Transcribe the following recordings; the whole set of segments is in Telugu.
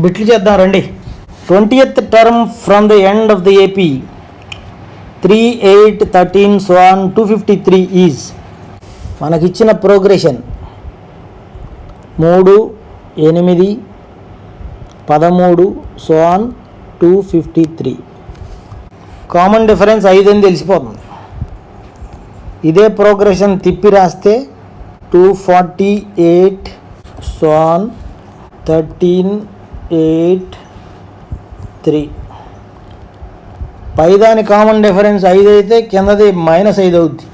బిట్లు చేద్దాం రండి. 20th term from the end of the AP 3, 8, 13 so on 253 is మనకిచ్చిన progression 3, 8, 13 so on 253. Common difference 5 అని తెలిసిపోతుంది. ఇదే ప్రోగ్రెషన్ తిప్పి రాస్తే 248 సో ఆన్ 13, 8, 3. పైదాని కామన్ డిఫరెన్స్ 5 అయితే కిందది -5 అవుద్ది.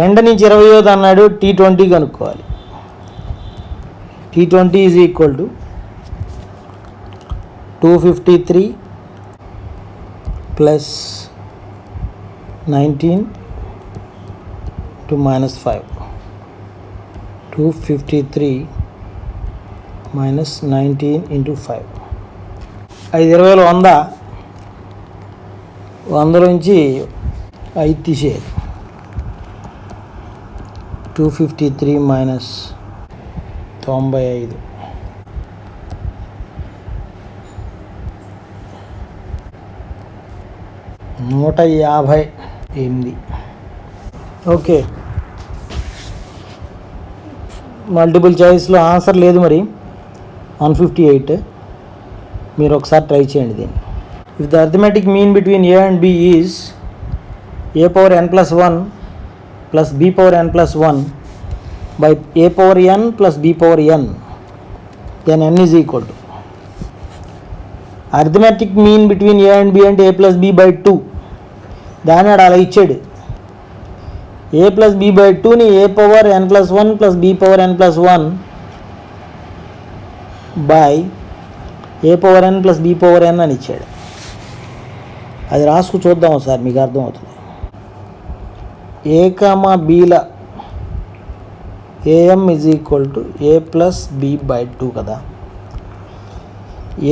ఎండ్ నుంచి 20th అన్నాడు. T20 కనుక్కోవాలి. T20 is equal to 253 plus 19 to -5. 253 - 19 × 5. 5 20 100. 100 నుంచి 5 తీసేయాలి. 253 - 95. $158. ఓకే, మల్టిపుల్ చాయిస్లో ఆన్సర్ లేదు మరి. 158. మీరు ఒకసారి ట్రై చేయండి దీన్ని. If the arithmetic mean between A and B is a⁻n+1 + b⁻n+1 by a⁻n + b⁻n, then n is equal to arithmetic mean between A and B అంటే a+b/2. దాన్ని అలా ఇచ్చాడు. a+b/2ని a⁻n+1 + b⁻n+1 by a⁻n + b⁻n అని ఇచ్చాడు. అది రాసుకు చూద్దాం ఒకసారి, మీకు అర్థమవుతుంది. A, Bల am is equal to a+b/2 కదా.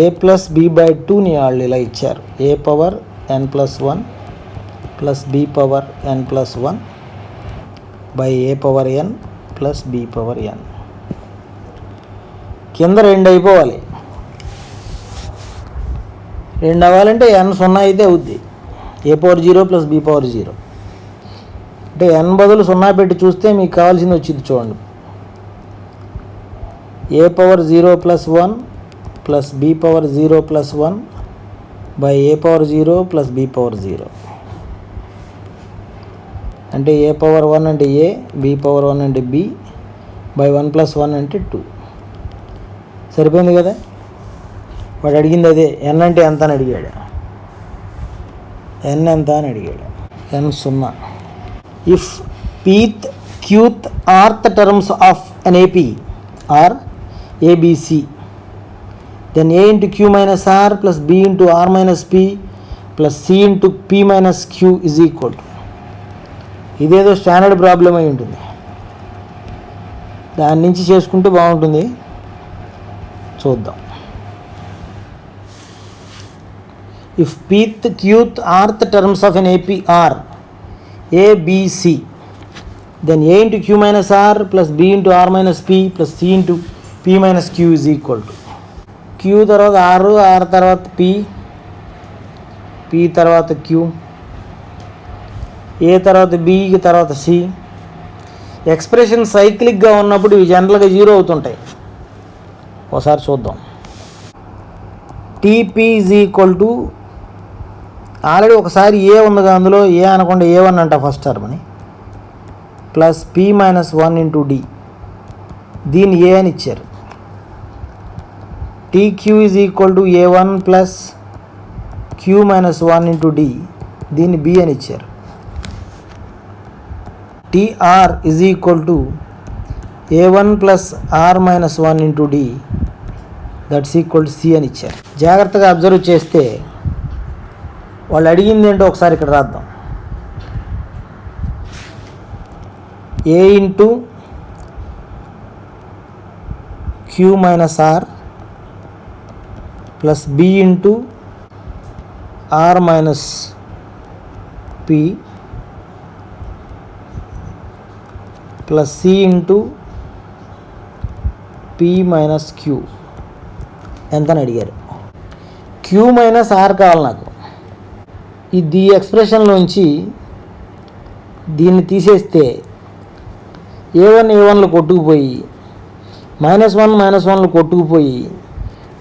a+b/2ని వాళ్ళు ఇలా ఇచ్చారు. a⁻n+1 + b⁻n+1 by a⁻n + b⁻n. కింద 2 అయిపోవాలి. 2 అవ్వాలంటే n 0 అయితే అవుద్ది. a⁻0 + b⁻0 అంటే n బదులు 0 పెట్టి చూస్తే మీకు కావాల్సింది వచ్చింది చూడండి. a⁻0 + 1 + b⁻0 + 1 by a⁻0 + b⁻0 అంటే a⁻1 అంటే a, b⁻1 అంటే b by 1 + 1 అంటే 2. సరిపోయింది కదా. వాడు అడిగింది అదే. n అంటే ఎంత అని అడిగాడు. n ఎంత అని అడిగాడు. n 0. If pth, qth, rth terms of an AP are ABC, then a × q - r plus b × r - p plus c × p - q is equal to. ఇదేదో స్టాండర్డ్ ప్రాబ్లం అయి ఉంటుంది. దాని నుంచి చేసుకుంటే బాగుంటుంది. చూద్దాం. If pth, qth, rth terms of an AP are ABC, then a × q - r plus b × r - p plus c × p - q is equal to. q తర్వాత r, r తర్వాత p, p తర్వాత q, a తర్వాత b తర్వాత c. ఎక్స్ప్రెషన్ సైక్లిక్గా ఉన్నప్పుడు ఇవి జనరల్గా 0 అవుతుంటాయి. ఒకసారి చూద్దాం. TP is equal to already ఒకసారి ఏ ఉందిగా, అందులో ఏ అనకుండా a1 అంట ఫస్ట్ టర్మ్ని, ప్లస్ p - 1 × d. దీన్ని ఏ అని ఇచ్చారు. TQ is equal to a1 plus q - 1 × d. దీన్ని b అని ఇచ్చారు. TR is equal to a1 plus r - 1 × d. That's equal to c అని ఇచ్చారు. జాగ్రత్తగా అబ్జర్వ్ చేస్తే వాళ్ళు అడిగింది ఏంటో ఒకసారి ఇక్కడ రాద్దాం. a × q - r plus b × r - p plus c × p - q ఎంత అని అడిగారు. క్యూ మైనస్ ఆర్ కావాలి నాకు. ఈ ఎక్స్ప్రెషన్లోంచి దీన్ని తీసేస్తే A1 కొట్టుకుపోయి -1 కొట్టుకుపోయి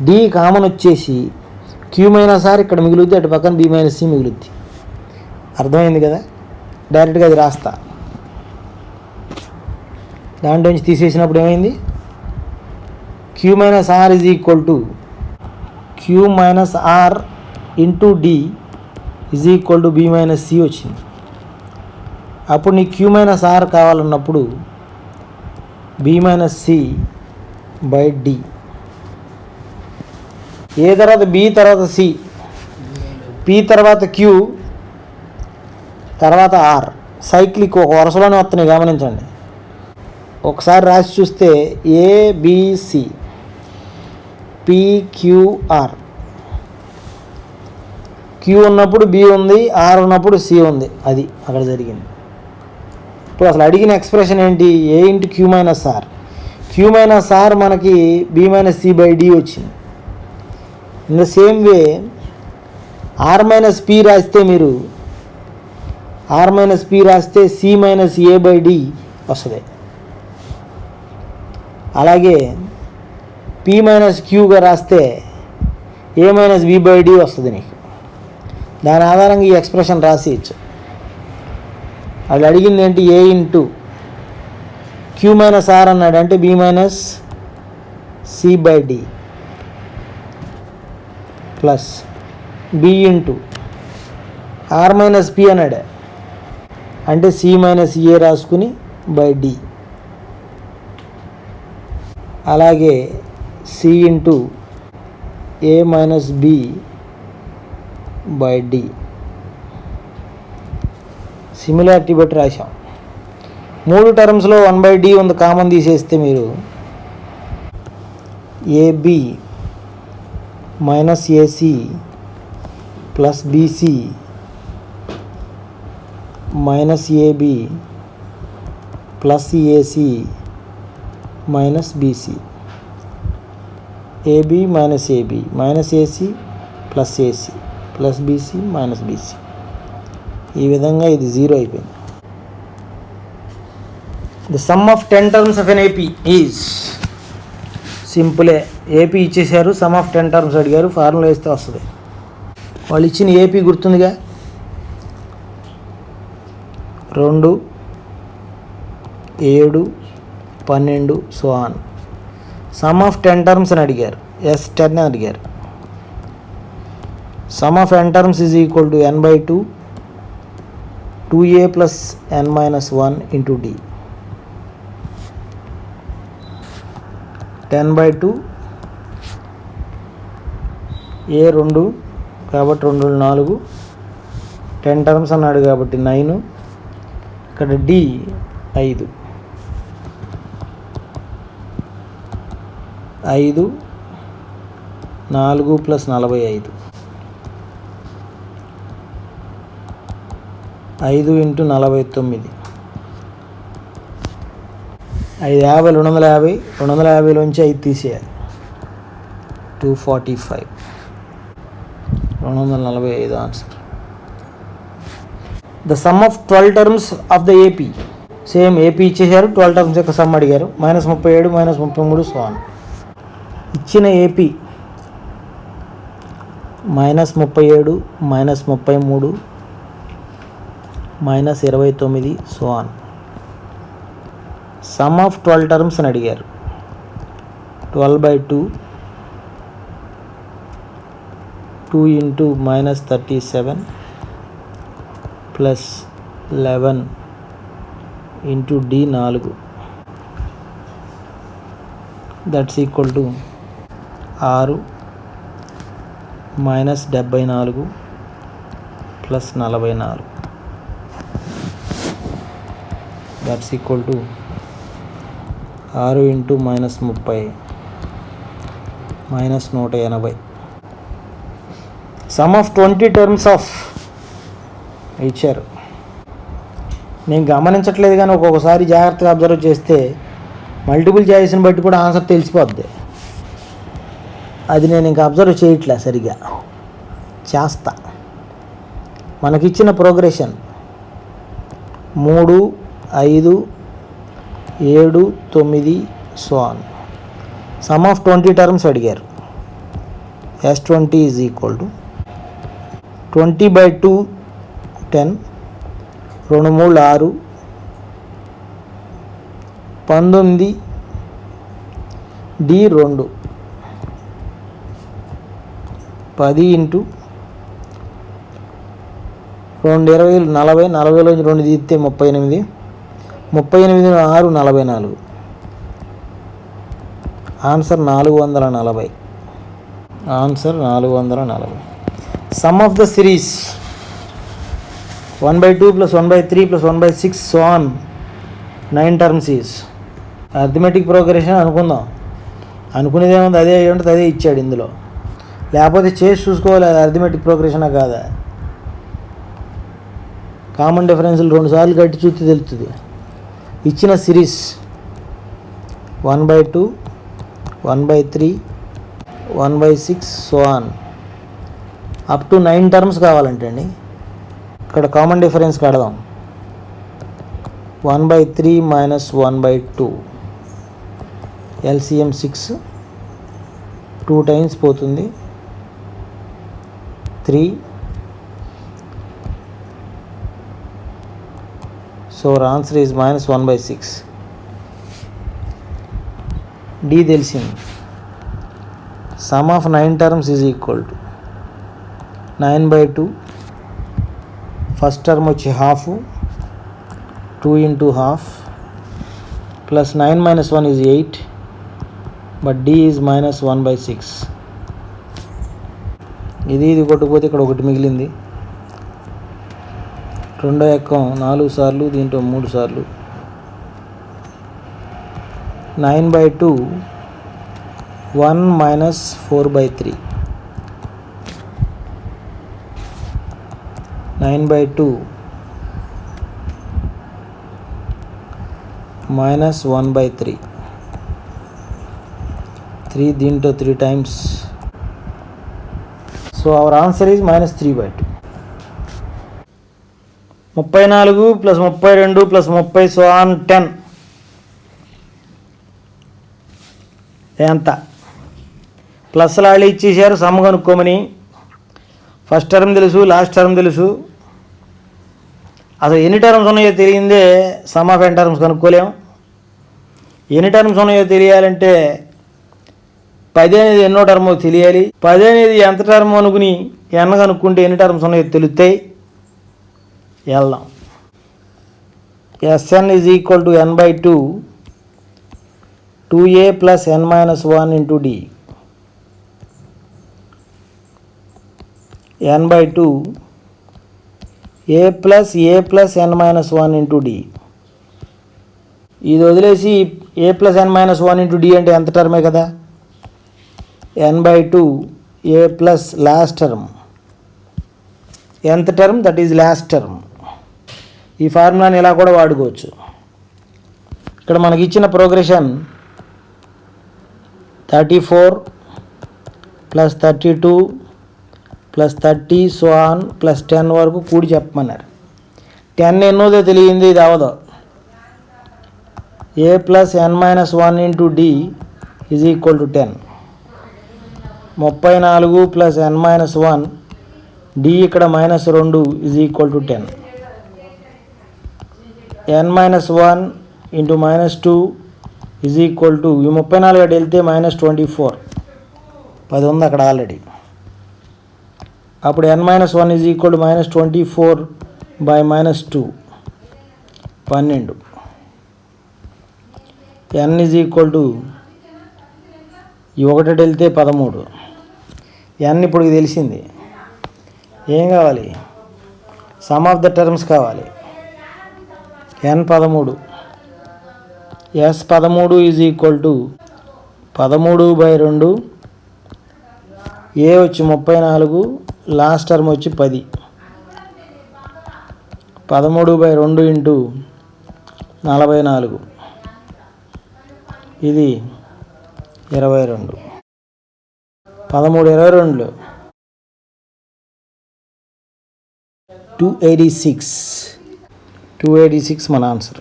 డి కామన్ వచ్చేసి క్యూ మైనస్ ఆర్ ఇక్కడ మిగులుద్ది, అటు పక్కన B - C మిగులుద్ది. అర్థమైంది కదా? డైరెక్ట్గా అది రాస్తా. దాంట్లోంచి తీసేసినప్పుడు ఏమైంది? Q minus R is equal to Q minus R into D is equal to B - C వచ్చింది. అప్పుడు నీకు క్యూ మైనస్ ఆర్ కావాలన్నప్పుడు B - C by D. A తర్వాత బి, తర్వాత సి, పి తర్వాత క్యూ, తర్వాత ఆర్. సైక్లిక్ ఒక వరుసలోనే వస్తున్నాయి, గమనించండి. ఒకసారి రాసి చూస్తే ఏబిసి పిక్యూఆర్. క్యూ ఉన్నప్పుడు బి ఉంది, ఆర్ ఉన్నప్పుడు సి ఉంది. అది అక్కడ జరిగింది. ఇప్పుడు అసలు అడిగిన ఎక్స్ప్రెషన్ ఏంటి? A into Q minus R. Q minus R మనకి B - C బై డి వచ్చింది. In the same way R minus P రాస్తే మీరు C - A బై డి వస్తుంది. అలాగే P - Qగా రాస్తే A - B బై డి వస్తుంది నీకు. దాని ఆధారంగా ఈ ఎక్స్ప్రెషన్ రాసేయచ్చు. వాళ్ళు అడిగింది ఏంటి? A into Q minus R అన్నాడు అంటే B - C by D plus B into R minus P అన్నాడు అంటే C - A రాసుకుని బై డి. అలాగే C into A - B by D. Similarity బట్టి రాశాం. 3 టర్మ్స్లో 1/d ఉంది, కామన్ తీసేస్తే మీరు AB - AC plus BC AB plus AC BC. AB AC plus AC plus BC BC. ఈ విధంగా ఇది 0 అయిపోయింది. The sum of 10 terms of an AP is సింపులే. ఏపీ ఇచ్చేసారు, సమ్ ఆఫ్ 10 టర్మ్స్ అడిగారు, ఫార్ములా వేస్తే వస్తుంది. వాళ్ళు ఇచ్చిన ఏపీ గుర్తుందిగా, 2 7 12 so on. Sum of 10 terms అని అడిగారు, S10 అని అడిగారు. Sum of n terms is equal to n/2 2a plus n - 1 into d. 10/2 A 2 కాబట్టి 2 4, 10 టర్మ్స్ అన్నాడు కాబట్టి 9. ఇక్కడ D 5 4 ప్లస్ 45 5 ఇంటూ 49 5 50 250 250లోంచి 5 తీసేయాలి 245 245 answer. The sum of 12 terms of the AP. Same AP ఇచ్చేసారు, 12 టర్మ్స్ యొక్క సమ్ అడిగారు. -37 -33 సో ఆన్. ఇచ్చిన AP -37 -33 -29 so on. Sum of 12 terms అని అడిగారు. 12/2 2 into -37 plus 11 into D 4 that's equal to 6 -74 plus 44 that's equal to 6 into -30 -180. Some of 20 terms of ఇచ్చారు. నేను గమనించట్లేదు కానీ ఒక్కొక్కసారి జాగ్రత్తగా అబ్జర్వ్ చేస్తే మల్టిపుల్ చాయిస్ని బట్టి కూడా ఆన్సర్ తెలిసిపోద్ది. అది నేను ఇంకా అబ్జర్వ్ చేయట్లే సరిగా, చేస్తా. మనకిచ్చిన progression 3, 5, 7, 9 so on. Sum of 20 terms అడిగారు. S20 is equal to 20/2 10, 2 3 6, 19 D2 10 into 2 20 40, 40లోంచి 2 తీస్తే 38, 38 6 44, answer 440. Answer 440. Some of the series 1/2 + 1/3 + 1/6 so on 9 terms is. Arithmetic progression అనుకుందాం. అనుకునేది ఏముంది, అదే ఉంటుంది, అదే ఇచ్చాడు ఇందులో. లేకపోతే చేసి చూసుకోవాలి అది అర్థమెటిక్ ప్రోగ్రెషనా కాదా. కామన్ డిఫరెన్స్లు 2 సార్లు కట్టి చూస్తే తెలుస్తుంది. ఇచ్చిన series 1/2, 1/3, 1/6 so on up to 9 terms కావాలంటే అండి. ఇక్కడ కామన్ డిఫరెన్స్ కడదాం. 1/3 - 1/2 LCM 6, 2 టైమ్స్ పోతుంది 3. So answer is -1/6. డి తెలిసింది. Sum of 9 terms is equal to 9/2. First term వచ్చి half, 2 × ½ plus 9 - 1 is 8, but D is -1/6. ఇది కొట్టుకుపోతే ఇక్కడ ఒకటి మిగిలింది. రెండో ఎక్కం 4 సార్లు, దీంట్లో 3 సార్లు. 9/2 1 - 4/3. 9/2 -1/3. 3 దీంట్లో 3 times. So our answer is -3/2. 34 + 32 + 30 so on 10 ఎంత? ప్లస్ లాళ్ళు ఇచ్చేసారు సమ్ కనుక్కోమని. ఫస్ట్ టర్మ్ తెలుసు, లాస్ట్ టర్మ్ తెలుసు. అసలు ఎన్ని టర్మ్స్ ఉన్నాయో తెలియందే సమ్ ఆఫ్ n టర్మ్స్ కనుక్కోలేం. ఎన్ని టర్మ్స్ ఉన్నాయో తెలియాలంటే 10 అనేది ఎన్నో టర్మో తెలియాలి. 10 అనేది ఎంత టర్మ్ అనుకుని n కనుక్కుంటే ఎన్ని టర్మ్స్ ఉన్నాయో తెలుస్తాయి. వెళ్దాం. Sn is equal to n/2 2a + n - 1 × d. n/2 a + n - 1 × d. ఇది వదిలేసి a + n - 1 × d అంటే ఎంత టర్మే కదా. n/2 a plus last term, nth term that is lost term. ఈ ఫార్ములాని ఇలా కూడా వాడుకోవచ్చు. ఇక్కడ మనకి ఇచ్చిన ప్రోగ్రెషన్ 34 + 32 + 30 సో ఆన్ +10 వరకు కూడి చెప్పమన్నారు. 10 ఎన్నోదో తెలియంది, ఇది అవదో. a + n - 1 × d is equal to 10. 34 + n - 1 d ఇక్కడ -2 is equal to 10. n - 1 × -2 is equal to ఈ 34 అటు వెళ్తే -24. 10 ఉంది అక్కడ ఆల్రెడీ. అప్పుడు n - 1 is equal to -24/-2 12. n is equal to ఈ 1 అటు వెళ్తే 13. n ఇప్పుడు తెలిసింది. ఏం కావాలి? సమ్ ఆఫ్ ద టర్మ్స్ కావాలి. n 13. S13 is equal to 13/2. ఏ వచ్చి 34, లాస్ట్ టర్మ్ వచ్చి 10. 13/2 × 44 ఇది 22. 13 22 286 మన ఆన్సర్.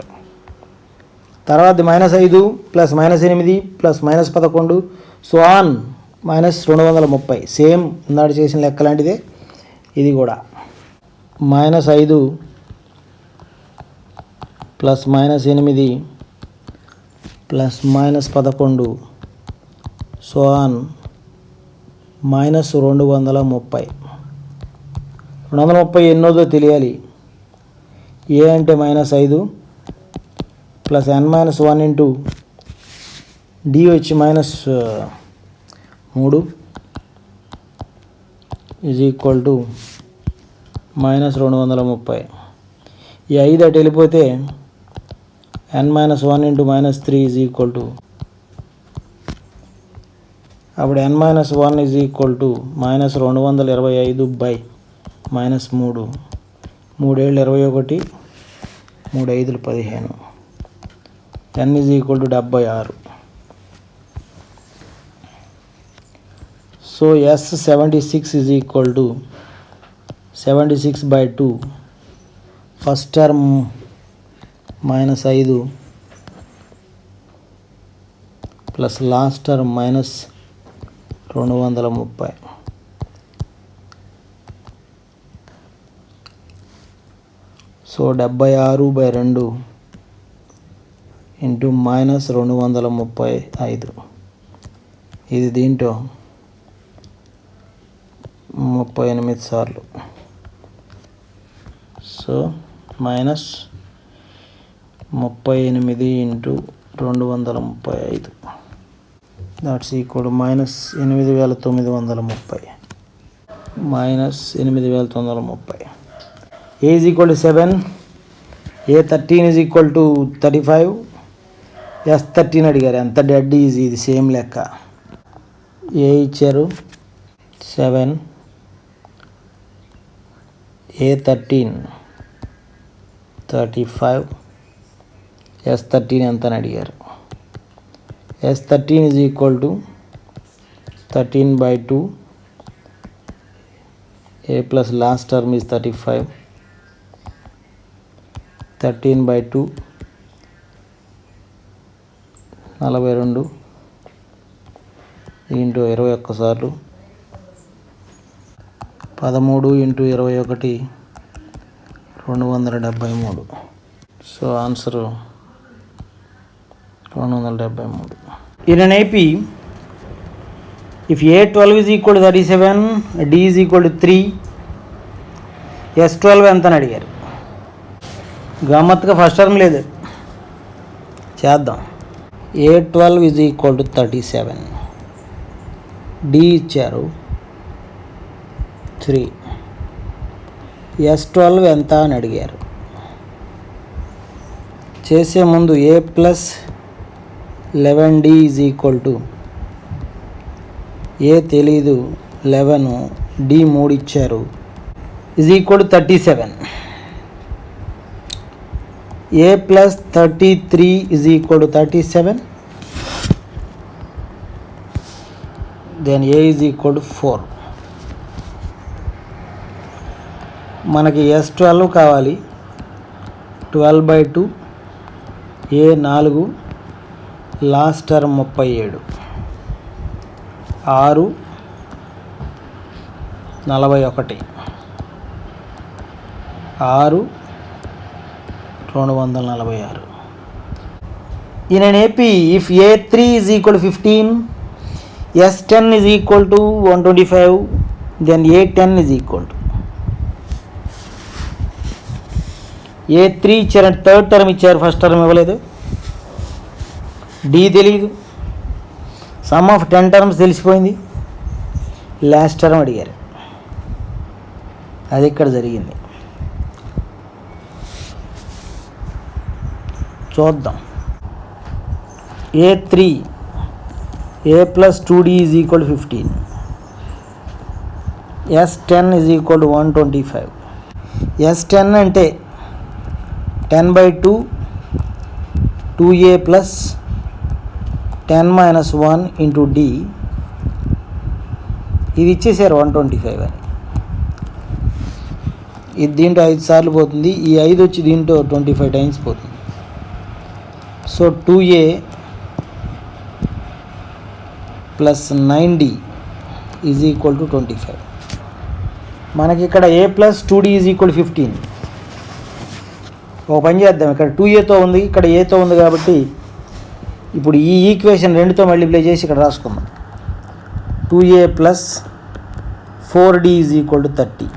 తర్వాత -5 plus -8 plus -11 so on -230. Same ఇందాక చేసిన లెక్క లాంటిదే ఇది కూడా. -5 ప్లస్ -8 ప్లస్ -11 సో ఆన్ -230. 230 ఎన్నోదో తెలియాలి. ఏ అంటే -5 ప్లస్ n-1 ఇంటూ డి వచ్చి -3 ఈజ్ ఈక్వల్ టు -230. ఈ 5 అటు వెళ్ళిపోతే n-1 into -3 is equal to అప్పుడు n-1 is equal to -225 by -3 3 ఏళ్ళు 21 3 5 15 n is equal to 76. So S76 is equal to 76/2. First term -5 plus last term -230. So 76/2 into -235. ఇది దీంట్లో 38 సార్లు. So -38 into 235 that's equal -8930 -8930. A is equal to 7. A13 is equal to 35. S13 అడిగారు. ఎంత డెడ్ ఈజ్ ఇది సేమ్ లెక్క. ఏ ఇచ్చారు 7, A13 35, S13 ఎంత అని అడిగారు. S13 is equal to 13/2. A plus last term is 35. 13/2 42 into 21 సార్లు 13 into 21 273. So answer 273. In an AP, if A12 is equal to 37, D is equal to 3, S12 ఎంత అని అడిగారు. గమ్మత్తుగా ఫస్ట్ టర్మ్ లేదు, చేద్దాం. A12 is equal to 37, D ఇచ్చారు 3, S12 ఎంత అని అడిగారు. చేసే ముందు A plus 11D is equal to A తెలీదు 11, D 3 ఇచ్చారు is equal to 37. A plus 33 is equal to 37. Then A is equal to 4. మనకి S12 కావాలి. 12/2. A 4, last term 37, 6 41, 6 246. In an AP, if A3 is equal to 15, S10 is equal to 125, then A10 is equal to A3 ఇచ్చారు. థర్డ్ టర్మ్ ఇచ్చారు, ఫస్ట్ టర్మ్ ఇవ్వలేదు. D తెలియదు. సమ్ ఆఫ్ 10 టర్మ్స్ తెలిసిపోయింది. లాస్ట్ టర్మ్ అడిగారు. అది ఇక్కడ జరిగింది. చూద్దాం. A3 A plus 2D is equal to 15. S10 is equal to 125. S10 అంటే 10/2 2A ప్లస్ 10 - 1 ఇంటూ D ఇది ఇచ్చేసారు 125 అని. ఇది దీంట్లో 5 సార్లు పోతుంది, ఈ 5 వచ్చి దీంట్లో 25 టైమ్స్ పోతుంది. So 2a plus 9d is equal to 25. మనకి ఇక్కడ a plus 2d is equal 15. ఒక పని చేద్దాం, ఇక్కడ 2aతో ఉంది, ఇక్కడ aతో ఉంది కాబట్టి ఇప్పుడు ఈ ఈక్వేషన్ 2తో మల్టిప్లై చేసి ఇక్కడ రాసుకుందాం. 2a plus 4d is equal to 30.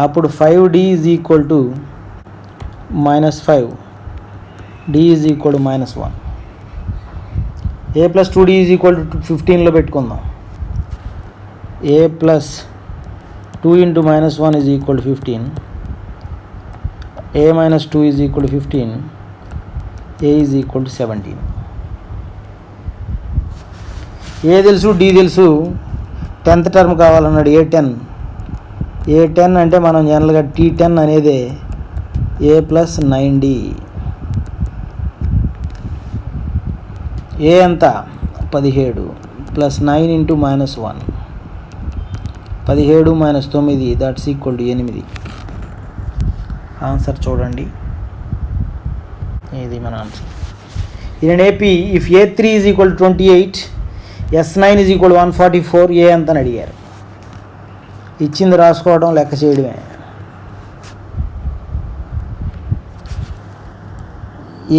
అప్పుడు 5d is equal to -5, d is equal to -1. a plus 2d is equal to 15లో పెట్టుకుందాం. a plus 2 into -1 is equal to 15. a minus 2 is equal to 15. a is equal to 17. a తెలుసు, d తెలుసు. 10th టర్మ్ కావాలన్నాడు a10. a10 అంటే మనం జనరల్గా t10 అనేది a ప్లస్ 9d. a ఎంత 17 plus 9 into -1, 17 - 9 that's equal to 8. Answer చూడండి, ఇది మన answer. In AP if a3 is equal to 28, s9 is equal 144, ఏ ఎంత అని అడిగారు. ఇచ్చింది రాసుకోవడం, లెక్క చేయడమే.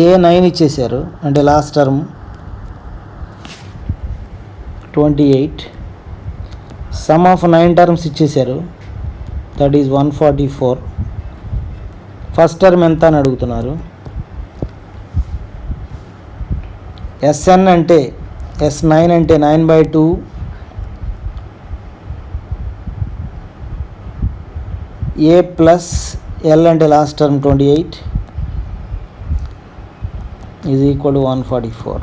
a9 ఇచ్చేసారు అంటే last term 28. Some of 9 terms ఇచ్చేసారు, దట్ ఈజ్ 144. ఫస్ట్ టర్మ్ ఎంత అని అడుగుతున్నారు. sn అంటే s9 అంటే 9/2 a ప్లస్ l అంటే last term 28 is equal to 144.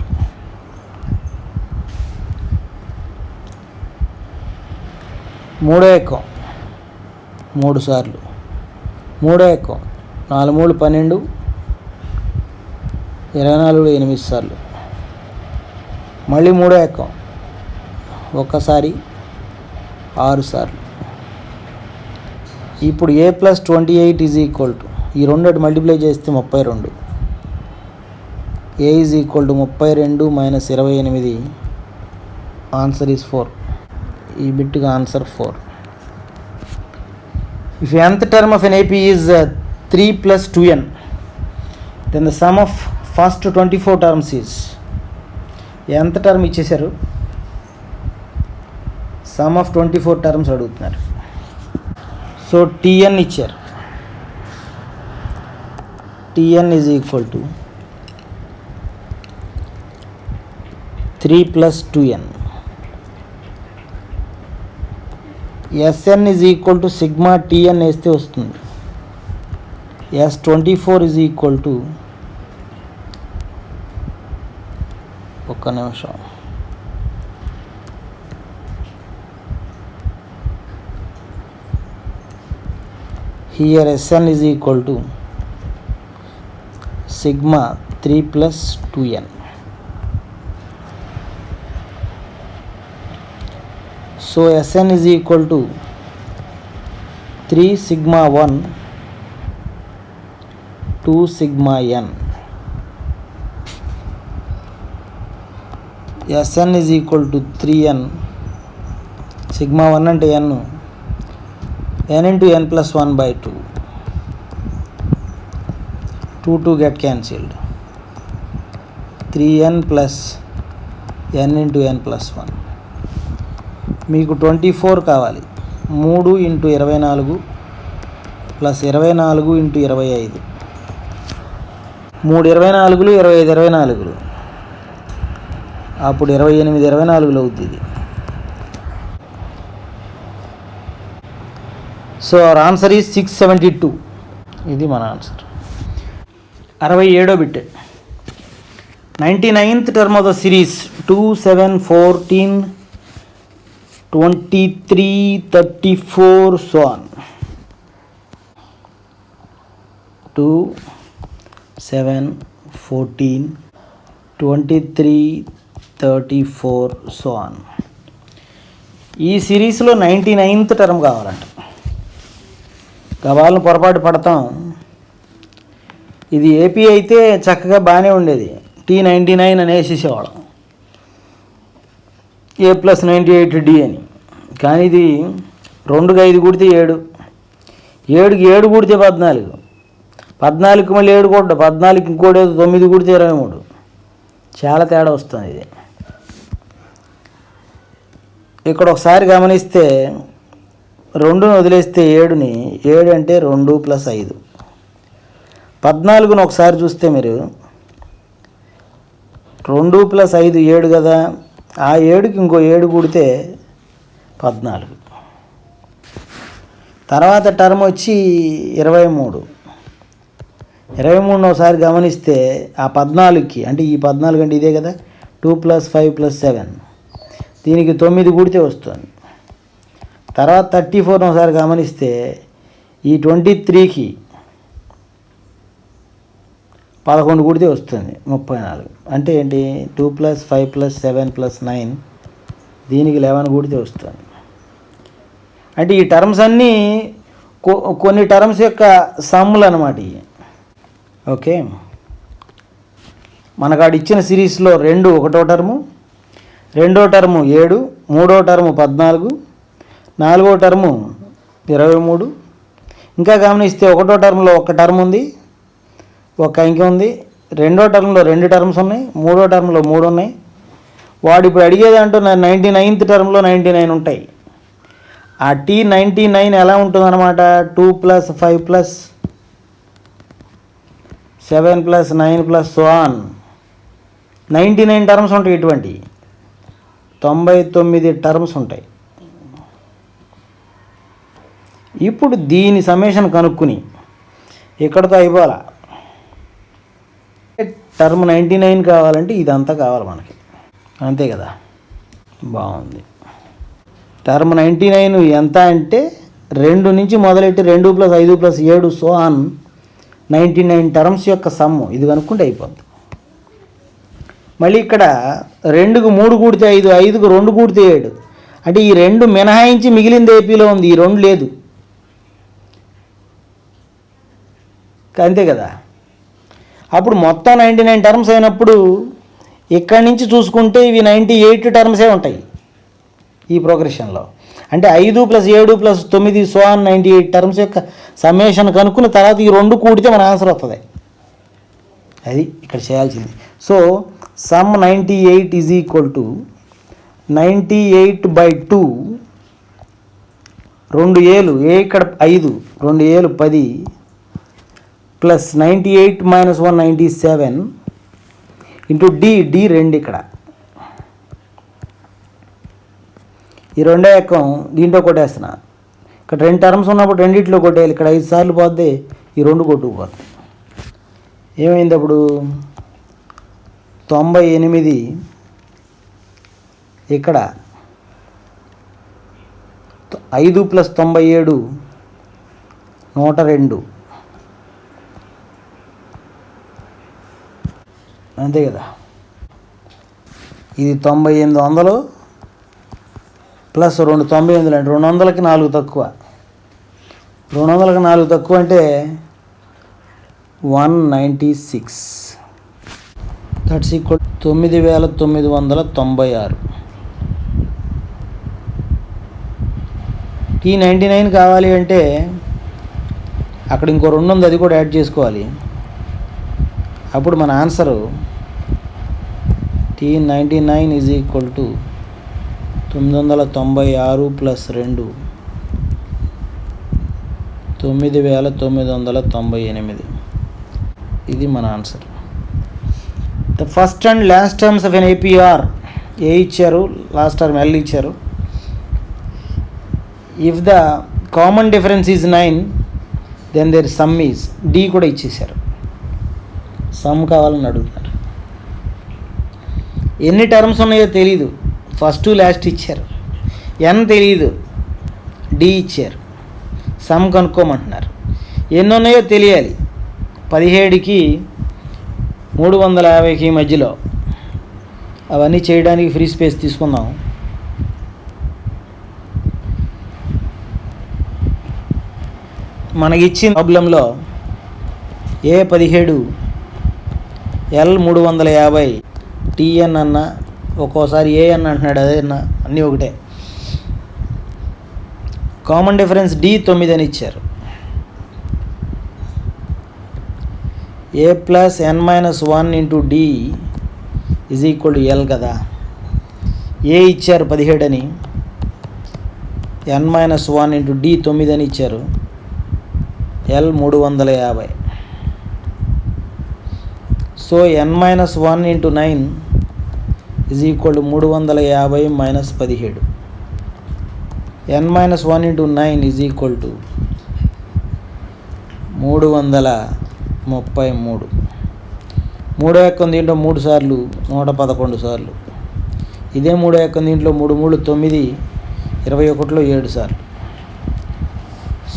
మూడో ఎక్కం 3 సార్లు, మూడో ఎక్కం 4 3 12, 24 8 సార్లు. మళ్ళీ మూడో ఎక్కం ఒక్కసారి 6 సార్లు. ఇప్పుడు a plus 28 is equal to, ఈ రెండు మల్టిప్లై చేస్తే 32. a is equal to 32 - 28. Answer is 4. ఈ బిట్గా answer 4. If nth term of an AP is 3 + 2n, then the sum of first 24 terms is, nth term ఇచ్చేశారు, సమ్ ఆఫ్ 24 టర్మ్స్ అడుగుతున్నారు. సో tn ఇచ్చారు, tn is equal to 3 + 2n. sn is equal to sigma tn వేస్తే వస్తుంది. s24 ఈజ్ ఈక్వల్ టు, ఒక్క నిమిషం, here sn is equal to sigma 3 + 2n. So sn is equal to 3 sigma 1 2 sigma n. sn is equal to 3n. Sigma 1 అంటే n, n into n + 1/2. 2 get cancelled. 3n + n into n + 1. మీకు 24 కావాలి. 3 × 24 + 24 × 25. 3 24లు, 25 24లు, అప్పుడు 28 24లు అవుతుంది ఇది. So our answer is 672. ఇది మన ఆన్సర్. 67వ bit. 99th term of the series 2 7 14 23 34 so on. 2 7 14 23 34 so on. ఈ సిరీస్లో 99th టర్మ్ కావాలంట. గవాలను పొరపాటు పడతాం. ఇది ఏపీ అయితే చక్కగా బాగానే ఉండేది, T99 అనేసేసేవాళ్ళం, A+98D అని. కానీ ఇది 2కి 5 కూడితే 7, 7కి 7 కూడితే 14, 14కి మళ్ళీ 7 కూడా 14కి ఇంకోటి 9 కూడితే 23. చాలా తేడా వస్తుంది ఇది. ఇక్కడ ఒకసారి గమనిస్తే 2ని వదిలేస్తే 7ని, 7 అంటే 2 + 5. 14ను ఒకసారి చూస్తే మీరు 2 + 5 7 కదా, ఆ 7కి ఇంకో 7 కూడితే 14. తర్వాత టర్మ్ వచ్చి 23. 23ను ఒకసారి గమనిస్తే ఆ 14కి, అంటే ఈ 14 అంటే ఇదే కదా, 2 + 5 + 7, దీనికి 9 కూడితే వస్తుంది. తర్వాత 34ను ఒకసారి గమనిస్తే ఈ 23కి 11 కూడితే వస్తుంది 34. అంటే ఏంటి, 2 + 5 + 7 + 9, దీనికి 11 కూడితే వస్తుంది. అంటే ఈ టర్మ్స్ అన్నీ కొన్ని టర్మ్స్ యొక్క సమ్ములు అన్నమాట ఇవి. ఓకే, మనకాడ ఇచ్చిన సిరీస్లో 2 ఒకటో టర్ము, 2వ టర్ము 7, 3వ టర్ము 14, 4వ టర్ము 23. ఇంకా గమనిస్తే 1వ టర్మ్లో 1 టర్మ్ ఉంది, 1 అంకె ఉంది. 2వ టర్మ్లో 2 టర్మ్స్ ఉన్నాయి, 3వ టర్మ్లో 3 ఉన్నాయి. వాడు ఇప్పుడు అడిగేది అంటూ 99th టర్మ్లో 99 ఉంటాయి. ఆ T99 ఎలా ఉంటుందన్నమాట, 2 + 5 + 7 + 9 + so on 99 టర్మ్స్ ఉంటాయి. ఇటువంటి 99 టర్మ్స్ ఉంటాయి. ఇప్పుడు దీని సమ్మేషన్ కనుక్కుని ఇక్కడతో అయిపోవాలా. టర్మ్ 99 కావాలంటే ఇదంతా కావాలి మనకి, అంతే కదా. బాగుంది. టర్మ్ 99 ఎంత అంటే 2 నుంచి మొదలెట్టి 2 + 5 + 7 so on 99 టర్మ్స్ యొక్క సమ్ము. ఇది కనుక్కుంటే అయిపోద్ది. మళ్ళీ ఇక్కడ 2కి 3 కూడితే 5, 5కి 2 కూడితే 7. అంటే ఈ 2 మినహాయించి మిగిలింది ఏపీలో ఉంది, ఈ 2 లేదు, అంతే కదా. అప్పుడు మొత్తం 99 టర్మ్స్ అయినప్పుడు ఇక్కడి నుంచి చూసుకుంటే ఇవి 98 టర్మ్సే ఉంటాయి ఈ ప్రోగ్రెషన్లో. అంటే 5 + 7 + 9 so on 98 టర్మ్స్ యొక్క సమ్మేషన్ కనుక్కున్న తర్వాత ఈ 2 కూడితే మన ఆన్సర్ వస్తుంది. అది ఇక్కడ చేయాల్సింది. సో సమ్ 98 = 98/2, 2 ఏలు, ఏ ఇక్కడ 5, 2 ఏలు 10 + 98 - 1 97 ఇంటూ D 2 ఇక్కడ. ఈ 2 ఎక్కం దీంట్లో కొట్టేస్తున్నా. ఇక్కడ 2 టర్మ్స్ ఉన్నప్పుడు రెండిట్లో కొట్టేయాలి. ఇక్కడ 5 సార్లు పోద్ది, ఈ 2 కొట్టుకుపోద్ది. ఏమైంది అప్పుడు 98, ఇక్కడ 5 + 97 102, అంతే కదా. ఇది 9800 ప్లస్ 2 98 అంటే 200కి 4 తక్కువ, 200కి 4 తక్కువ అంటే 196. That's equal 9996. T99 కావాలి అంటే అక్కడ ఇంకో 2 ఉంది, అది కూడా యాడ్ చేసుకోవాలి. అప్పుడు మన ఆన్సరు T99 = 996 + 2 9998. ఇది మన ఆన్సర్. The first and last terms of an AP are, A ఇచ్చారు, లాస్ట్ టర్మ్ ఎల్ ఇచ్చారు. If the common difference is 9 then their sum is, D కూడా ఇచ్చేశారు. సమ్ కావాలని అడుగుతున్నారు. ఎన్ని టర్మ్స్ ఉన్నాయో తెలీదు, ఫస్ట్ లాస్ట్ ఇచ్చారు. ఎన్ తెలీదు, డి ఇచ్చారు. సమ్ కనుక్కోమంటున్నారు. ఎన్ని ఉన్నాయో తెలియాలి. 17కి 350కి మధ్యలో. అవన్నీ చేయడానికి ఫ్రీ స్పేస్ తీసుకుందాం. మనకిచ్చిన ప్రాబ్లంలో A17 L350 TN అన్న ఒక్కోసారి AN అంటున్నాడు, అదే అన్న అన్నీ ఒకటే. కామన్ డిఫరెన్స్ D9 అని ఇచ్చారు. A + n-1 × D = L కదా. A ఇచ్చారు 17 అని, n-1 × D 9 అని ఇచ్చారు, L 350. So n-1 × 9 = 350 - 17. n-1 × 9 = 333. 3 యొక్క దీంట్లో 3 సార్లు 111 సార్లు. ఇదే 3 యొక్క దీంట్లో 3 × 3 = 9, 21లో 7 సార్లు.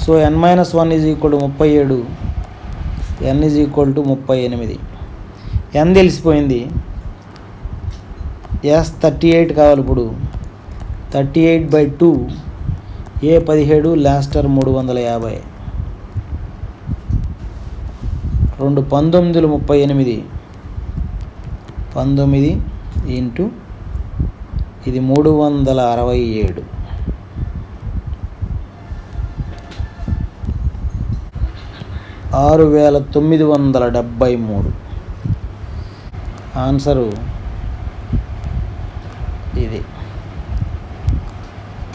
So n-1 = 37, n = 38. n తెలిసిపోయింది. S38 కావాలి. ఇప్పుడు 38/2 A17 లాస్టర్ 350. 2 19 38. 19 ఇంటూ ఇది 367. 6973. ఆన్సరు ఇది.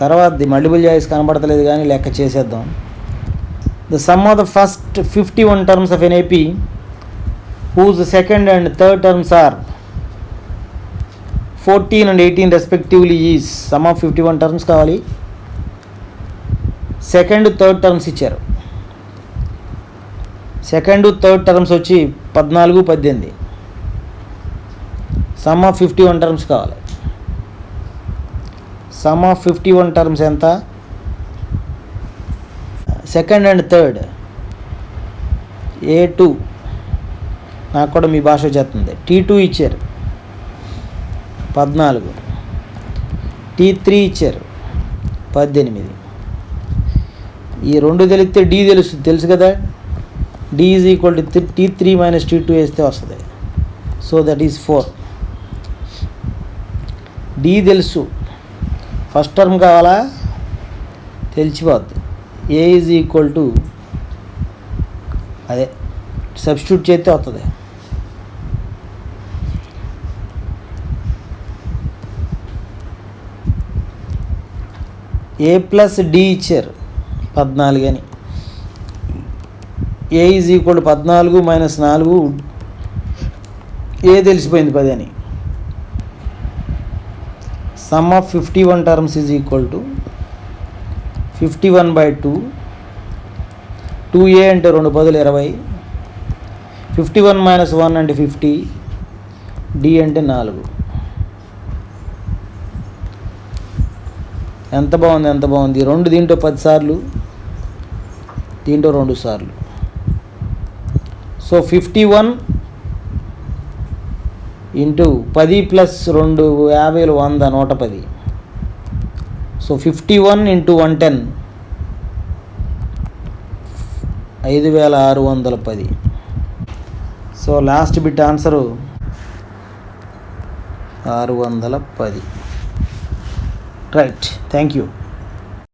తర్వాతది మల్టిపుల్ చాయిస్ కనబడతలేదు కానీ లెక్క చేసేద్దాం. The sum of the first 51 terms of an AP whose second and third terms are 14 and 18 respectively is. Some of 51 terms కావాలి. సెకండ్ థర్డ్ టర్మ్స్ ఇచ్చారు. సెకండ్ థర్డ్ టర్మ్స్ వచ్చి 14, 18. సమ్ ఆఫ్ 51 terms కావాలి. సమ్ ఆఫ్ 51 terms ఎంత? సెకండ్ అండ్ థర్డ్ A2 నాకు కూడా మీ భాష చేస్తుంది. T2 ఇచ్చారు 14, T3 ఇచ్చారు 18. ఈ రెండు తెలిస్తే D తెలుసు కదా. D = T3 - T2 వేస్తే వస్తుంది. So that is 4. D తెలుసు. ఫస్ట్ టర్మ్ కావాలా? తెలిసిపోద్ది. A = అదే సబ్స్టిట్యూట్ చేస్తే వస్తుంది. A + D ఇచ్చారు 14 అని. A = 14 - 4. A తెలిసిపోయింది 10 అని. Some of 51 terms = 51/2. 2A అంటే 2 × 10 = 20. 51 - 1 అంటే 50. D అంటే 4. ఎంత బాగుంది. 2 దీంట్లో 10 సార్లు, దీంట్లో 2 సార్లు. So 51 into 10 + 2 50 100 110. So 51 × 110 5610. So last bit answer 610. Right. Thank you.